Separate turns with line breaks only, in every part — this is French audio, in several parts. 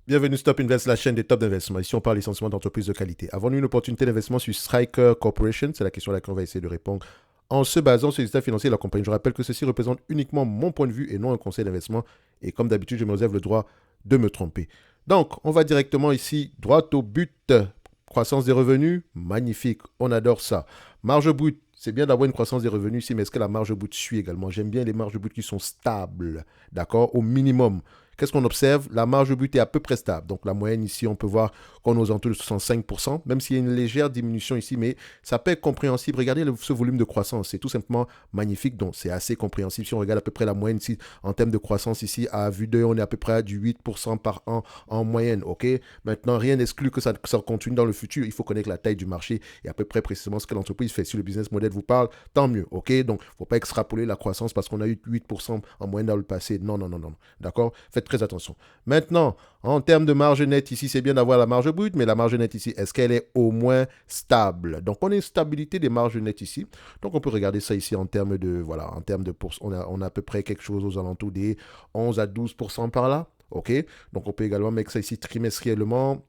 Bienvenue Stop Invest, la chaîne des top d'investissement. Ici, on parle essentiellement d'entreprises de qualité. Avons-nous une opportunité d'investissement sur Striker Corporation? C'est la question à laquelle on va essayer de répondre en se basant sur les états financiers de la compagnie. Je rappelle que ceci représente uniquement mon point de vue et non un conseil d'investissement. Et comme d'habitude, je me réserve le droit de me tromper. Donc, on va directement ici, droit au but. Croissance des revenus, magnifique, on adore ça. Marge brute, c'est bien d'avoir une croissance des revenus ici, mais est-ce que la marge brute suit également? J'aime bien les marges brutes qui sont stables, d'accord, au minimum. Qu'est-ce qu'on observe? La marge brute est à peu près stable. Donc la moyenne ici, on peut voir qu'on est aux alentours de 65%, même s'il y a une légère diminution ici, mais ça peut être compréhensible. Regardez ce volume de croissance, c'est tout simplement magnifique, donc c'est assez compréhensible. Si on regarde à peu près la moyenne ici, en termes de croissance ici, à vue d'œil, on est à peu près à du 8% par an en moyenne, ok? Maintenant, rien n'exclut que ça continue dans le futur. Il faut connaître la taille du marché et à peu près précisément ce que l'entreprise fait. Si le business model vous parle, tant mieux, ok? Donc, il ne faut pas extrapoler la croissance parce qu'on a eu 8% en moyenne dans le passé. Non, non, non, non. D'accord? Faites très attention. Maintenant, en termes de marge nette, ici, c'est bien d'avoir la marge brute, mais la marge nette ici, est-ce qu'elle est au moins stable? Donc, on a une stabilité des marges nettes ici. Donc, on peut regarder ça ici en termes de, voilà, en termes de, on a à peu près quelque chose aux alentours des 11 à 12% par là. OK? Donc, on peut également mettre ça ici trimestriellement.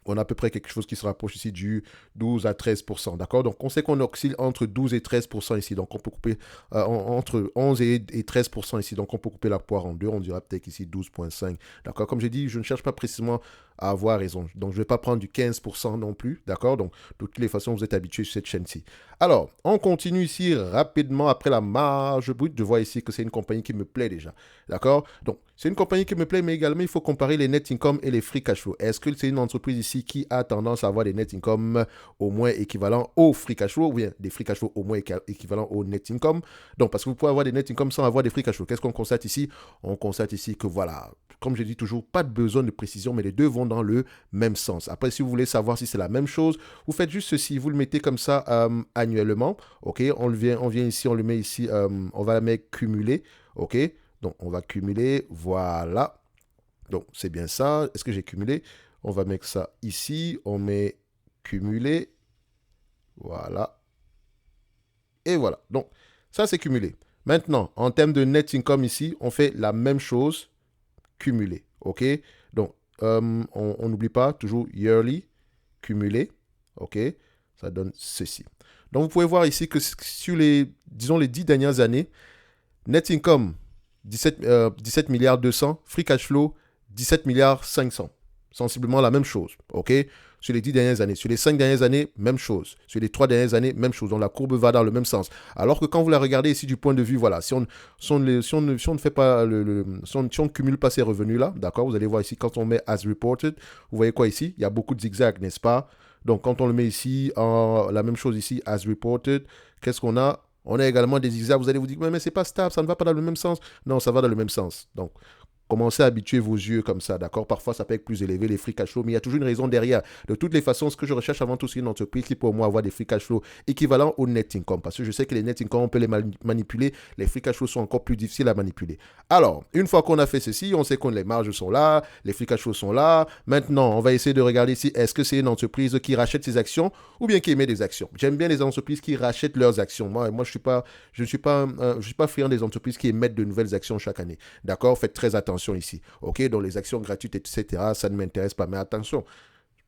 On a à peu près quelque chose qui se rapproche ici du 12 à 13%. D'accord? Donc, on sait qu'on oscille entre 12 et 13% ici. Donc, on peut couper entre 11 et 13% ici. Donc, on peut couper la poire en deux. On dira peut-être ici 12,5. D'accord? Comme j'ai dit, je ne cherche pas précisément à avoir raison. Donc, je ne vais pas prendre du 15% non plus. D'accord? Donc, de toutes les façons, vous êtes habitués sur cette chaîne-ci. Alors, on continue ici rapidement après la marge brute. Je vois ici que c'est une compagnie qui me plaît déjà. D'accord? Donc, c'est une compagnie qui me plaît, mais également, il faut comparer les net income et les free cash flow. Est-ce que c'est une entreprise ici qui a tendance à avoir des net income au moins équivalents au free cash flow ou bien des free cash flow au moins équivalents au net income? Donc, parce que vous pouvez avoir des net income sans avoir des free cash flow. Qu'est-ce qu'on constate ici? On constate ici que voilà, comme je dis toujours, pas de besoin de précision, mais les deux vont dans le même sens. Après, si vous voulez savoir si c'est la même chose, vous faites juste ceci, vous le mettez comme ça annuellement. OK, on vient ici, on le met ici, on va la mettre cumulé. OK, donc on va cumuler, voilà. Donc c'est bien ça. Est-ce que j'ai cumulé? On va mettre ça ici, on met cumulé, voilà. Et voilà. Donc ça c'est cumulé. Maintenant, en termes de net income ici, on fait la même chose, cumulé. OK? Donc on n'oublie pas, toujours yearly, cumulé. OK? Ça donne ceci. Donc vous pouvez voir ici que sur les, disons, les 10 dernières années, net income 17 milliards 200, free cash flow 17 milliards 500. Sensiblement la même chose, ok? Sur les 10 dernières années. Sur les 5 dernières années, même chose. Sur les 3 dernières années, même chose. Donc la courbe va dans le même sens. Alors que quand vous la regardez ici du point de vue, voilà, si on ne fait pas si on ne cumule pas ces revenus-là, d'accord, vous allez voir ici, quand on met as reported, vous voyez quoi ici? Il y a beaucoup de zigzags, n'est-ce pas? Donc quand on le met ici, la même chose ici, as reported, qu'est-ce qu'on a? On a également des zigzags. Vous allez vous dire, mais c'est pas stable, ça ne va pas dans le même sens. Non, ça va dans le même sens. Donc, commencez à habituer vos yeux comme ça, d'accord? Parfois, ça peut être plus élevé, les free cash flow, mais il y a toujours une raison derrière. De toutes les façons, ce que je recherche avant tout, c'est une entreprise qui peut au moins avoir des free cash flow équivalents au net income. Parce que je sais que les net income, on peut les manipuler. Les free cash flow sont encore plus difficiles à manipuler. Alors, une fois qu'on a fait ceci, on sait que les marges sont là, les free cash flow sont là. Maintenant, on va essayer de regarder si est-ce que c'est une entreprise qui rachète ses actions ou bien qui émet des actions. J'aime bien les entreprises qui rachètent leurs actions. Moi je ne suis pas friand des entreprises qui émettent de nouvelles actions chaque année. D'accord? Faites très attention ici. OK? Donc les actions gratuites, etc., ça ne m'intéresse pas. Mais attention,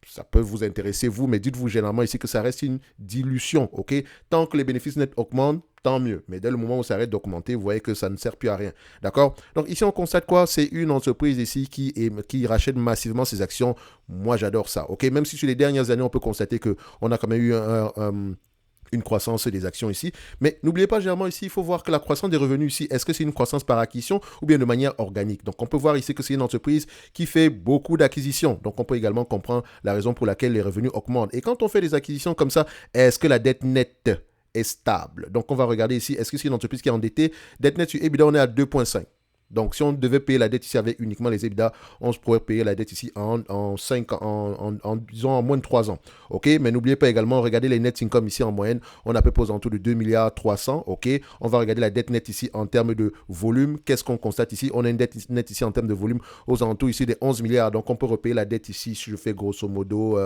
ça peut vous intéresser, vous, mais dites-vous généralement ici que ça reste une dilution. OK? Tant que les bénéfices nets augmentent, tant mieux. Mais dès le moment où ça arrête d'augmenter, vous voyez que ça ne sert plus à rien. D'accord? Donc ici, on constate quoi? C'est une entreprise ici qui rachète massivement ses actions. Moi, j'adore ça. OK? Même si sur les dernières années, on peut constater qu'on a quand même eu une croissance des actions ici. Mais n'oubliez pas, généralement ici, il faut voir que la croissance des revenus ici, est-ce que c'est une croissance par acquisition ou bien de manière organique? Donc, on peut voir ici que c'est une entreprise qui fait beaucoup d'acquisitions. Donc, on peut également comprendre la raison pour laquelle les revenus augmentent. Et quand on fait des acquisitions comme ça, est-ce que la dette nette est stable? Donc, on va regarder ici, est-ce que c'est une entreprise qui est endettée? Dette nette sur EBITDA, on est à 2,5. Donc, si on devait payer la dette ici avec uniquement les EBITDA, on se pourrait payer la dette ici disons, en moins de 3 ans. OK? Mais n'oubliez pas également, regardez les net income ici en moyenne. On a à peu près aux alentours de 2 milliards 300. OK? On va regarder la dette nette ici en termes de volume. Qu'est-ce qu'on constate ici? On a une dette nette ici en termes de volume aux alentours ici des 11 milliards. Donc, on peut repayer la dette ici, si je fais grosso modo,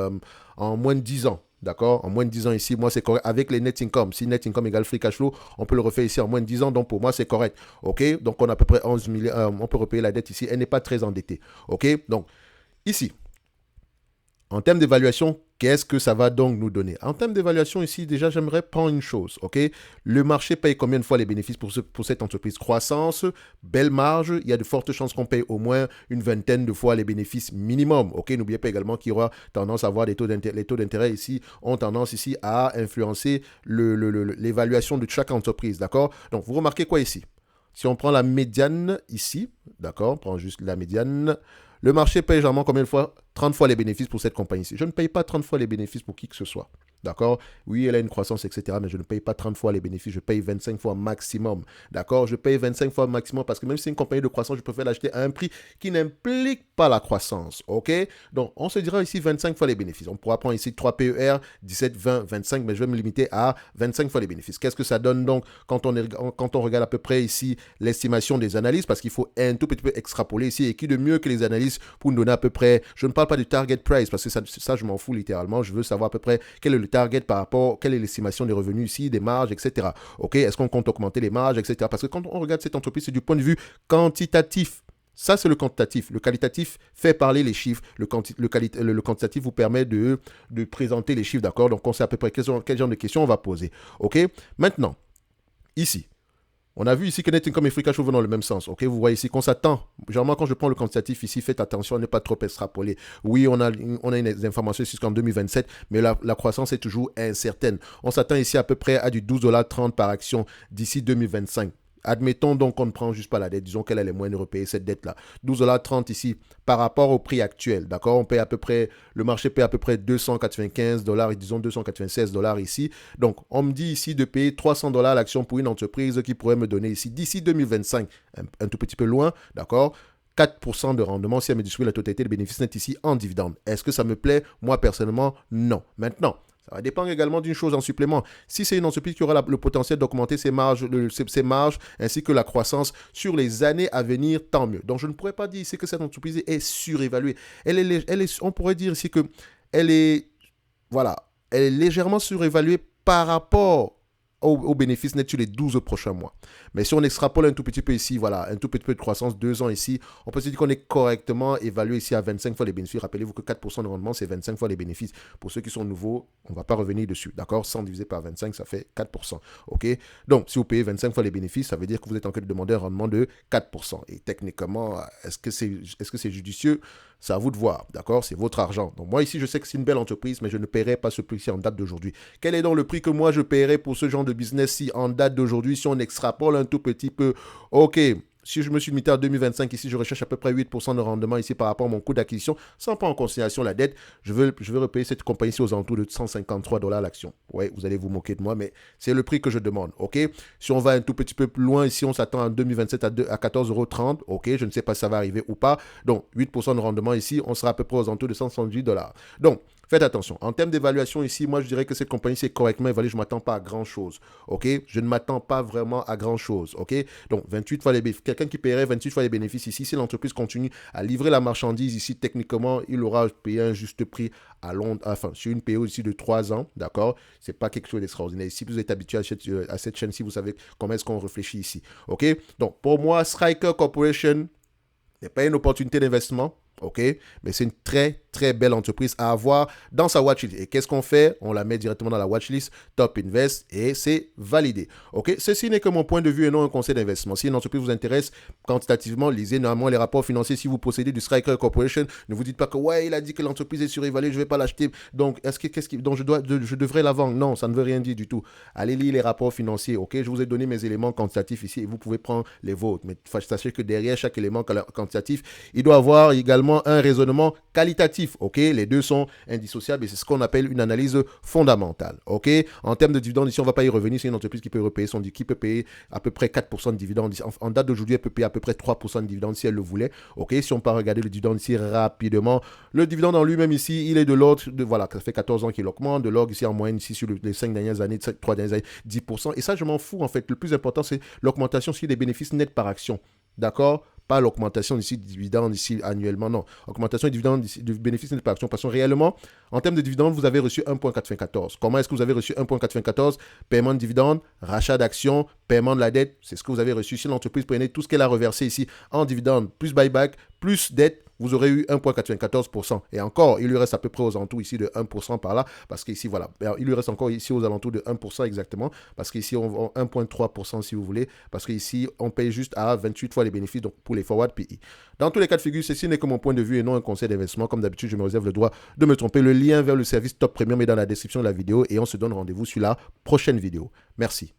en moins de 10 ans. D'accord? En moins de 10 ans ici, moi c'est correct. Avec les net income, si net income égale free cash flow, on peut le refaire ici en moins de 10 ans. Donc pour moi c'est correct. OK? Donc on a à peu près 11 milliards. On peut repayer la dette ici. Elle n'est pas très endettée. OK? Donc Ici, en termes d'évaluation, qu'est-ce que ça va donc nous donner? En termes d'évaluation ici, déjà, j'aimerais prendre une chose, ok? Le marché paye combien de fois les bénéfices pour cette entreprise? Croissance, belle marge, il y a de fortes chances qu'on paye au moins une vingtaine de fois les bénéfices minimum, ok? N'oubliez pas également qu'il y aura tendance à avoir les taux d'intérêt ici ont tendance ici à influencer l'évaluation de chaque entreprise, d'accord? Donc, vous remarquez quoi ici? Si on prend la médiane ici, d'accord? On prend juste la médiane. Le marché paye généralement combien de fois? 30 fois les bénéfices pour cette compagnie-ci. Je ne paye pas 30 fois les bénéfices pour qui que ce soit. D'accord? Oui, elle a une croissance, etc. Mais je ne paye pas 30 fois les bénéfices. Je paye 25 fois maximum. D'accord? Je paye 25 fois maximum parce que même si c'est une compagnie de croissance, je préfère l'acheter à un prix qui n'implique pas la croissance. OK? Donc, on se dira ici 25 fois les bénéfices. On pourra prendre ici 3 PER, 17, 20, 25, mais je vais me limiter à 25 fois les bénéfices. Qu'est-ce que ça donne donc quand on regarde à peu près ici l'estimation des analyses? Parce qu'il faut un tout petit peu extrapoler ici. Et qui de mieux que les analyses pour nous donner à peu près, je ne parle pas du target price parce que ça je m'en fous littéralement. Je veux savoir à peu près quel est le target par rapport, quelle est l'estimation des revenus ici, des marges, etc. OK, est-ce qu'on compte augmenter les marges, etc. Parce que quand on regarde cette entreprise, c'est du point de vue quantitatif. Ça, c'est le quantitatif. Le qualitatif fait parler les chiffres. Le quantitatif vous permet de présenter les chiffres, d'accord? Donc, on sait à peu près quel genre de questions on va poser. OK? Maintenant, ici, on a vu ici que Net Income et Free Cash Flow vont dans le même sens. Ok, vous voyez ici qu'on s'attend. Généralement, quand je prends le quantitatif ici, faites attention à ne pas trop extrapoler. Oui, on a une information jusqu'en 2027, mais la croissance est toujours incertaine. On s'attend ici à peu près à du 12,30 $ par action d'ici 2025. Admettons donc qu'on ne prend juste pas la dette, disons qu'elle a les moyens de repayer cette dette-là. 12,30 $ ici par rapport au prix actuel, d'accord? On paye à peu près, le marché paye à peu près 295 $, disons 296 $ ici. Donc, on me dit ici de payer 300 $ l'action pour une entreprise qui pourrait me donner ici, d'ici 2025, un tout petit peu loin, d'accord? 4% de rendement si elle me distribue la totalité des bénéfices nets ici en dividende. Est-ce que ça me plaît? Moi, personnellement, non. Maintenant, ça va dépendre également d'une chose en supplément. Si c'est une entreprise qui aura le potentiel d'augmenter ses marges ainsi que la croissance sur les années à venir, tant mieux. Donc, je ne pourrais pas dire ici que cette entreprise est surévaluée. On pourrait dire ici que elle est, voilà, elle est légèrement surévaluée par rapport au bénéfice net sur les 12 prochains mois. Mais si on extrapole un tout petit peu ici, voilà, un tout petit peu de croissance, 2 ans ici, on peut se dire qu'on est correctement évalué ici à 25 fois les bénéfices. Rappelez-vous que 4% de rendement, c'est 25 fois les bénéfices. Pour ceux qui sont nouveaux, on ne va pas revenir dessus, d'accord? 100 divisé par 25, ça fait 4%, ok? Donc, si vous payez 25 fois les bénéfices, ça veut dire que vous êtes en train de demander un rendement de 4%. Et techniquement, est-ce que c'est judicieux? C'est à vous de voir, d'accord? C'est votre argent. Donc, moi, ici, je sais que c'est une belle entreprise, mais je ne paierai pas ce prix-ci en date d'aujourd'hui. Quel est donc le prix que moi, je paierai pour ce genre de business-ci en date d'aujourd'hui si on extrapole un tout petit peu? OK, si je me suis limité à 2025 ici, je recherche à peu près 8% de rendement ici par rapport à mon coût d'acquisition, sans prendre en considération la dette. Je veux repayer cette compagnie ici aux alentours de 153 $ l'action. Oui, vous allez vous moquer de moi, mais c'est le prix que je demande. OK? Si on va un tout petit peu plus loin, ici, on s'attend en 2027 à 14,30 €. OK, je ne sais pas si ça va arriver ou pas. Donc, 8% de rendement ici, on sera à peu près aux alentours de 178 $. Donc, faites attention. En termes d'évaluation ici, moi, je dirais que cette compagnie c'est correctement évaluée. Je ne m'attends pas à grand-chose. OK? Je ne m'attends pas vraiment à grand-chose. OK? Donc, 28 fois les bénéfices. Quelqu'un qui paierait 28 fois les bénéfices ici, si l'entreprise continue à livrer la marchandise ici, techniquement, il aura payé un juste prix sur une période ici de 3 ans. D'accord? Ce n'est pas quelque chose d'extraordinaire. Si vous êtes habitué à cette chaîne-ci, vous savez comment est-ce qu'on réfléchit ici. OK? Donc, pour moi, Stryker Corporation n'est pas une opportunité d'investissement. OK, mais c'est une très, très belle entreprise à avoir dans sa watchlist. Et qu'est-ce qu'on fait? On la met directement dans la watchlist Top Invest et c'est validé. OK, ceci n'est que mon point de vue et non un conseil d'investissement. Si une entreprise vous intéresse quantitativement, lisez normalement les rapports financiers. Si vous possédez du Stryker Corporation, ne vous dites pas que ouais, il a dit que l'entreprise est surévaluée, je ne vais pas l'acheter. Donc, donc je devrais la vendre? Non, ça ne veut rien dire du tout. Allez lire les rapports financiers. OK, je vous ai donné mes éléments quantitatifs ici et vous pouvez prendre les vôtres. Mais sachez que derrière chaque élément quantitatif, il doit avoir également un raisonnement qualitatif. OK, les deux sont indissociables et c'est ce qu'on appelle une analyse fondamentale. OK, en termes de dividendes, ici, on ne va pas y revenir. C'est une entreprise qui peut payer à peu près 4% de dividendes. En date d'aujourd'hui, elle peut payer à peu près 3% de dividendes si elle le voulait. OK, si on peut regarder le dividende ici rapidement, le dividende en lui-même ici, il est de l'ordre de, voilà, ça fait 14 ans qu'il augmente, de l'ordre ici en moyenne ici sur les 5 dernières années, 3 dernières années, 10%. Et ça, je m'en fous en fait. Le plus important, c'est l'augmentation des bénéfices nets par action. D'accord? Pas l'augmentation ici de dividendes ici annuellement, non. Augmentation des dividendes de bénéfices nets par action. Parce que réellement, en termes de dividendes, vous avez reçu 1,94. Comment est-ce que vous avez reçu 1,94? Paiement de dividendes, rachat d'actions, paiement de la dette. C'est ce que vous avez reçu. Si l'entreprise prenait tout ce qu'elle a reversé ici en dividendes, plus buyback, plus dette, vous aurez eu 1,94%. Et encore, il lui reste à peu près aux alentours ici de 1% par là, parce qu'ici, voilà, il lui reste encore ici aux alentours de 1% exactement, parce qu'ici, on vend 1,3% si vous voulez, parce qu'ici, on paye juste à 28 fois les bénéfices donc pour les forward PI. Dans tous les cas de figure, ceci n'est que mon point de vue et non un conseil d'investissement. Comme d'habitude, je me réserve le droit de me tromper. Le lien vers le service Top Premium est dans la description de la vidéo et on se donne rendez-vous sur la prochaine vidéo. Merci.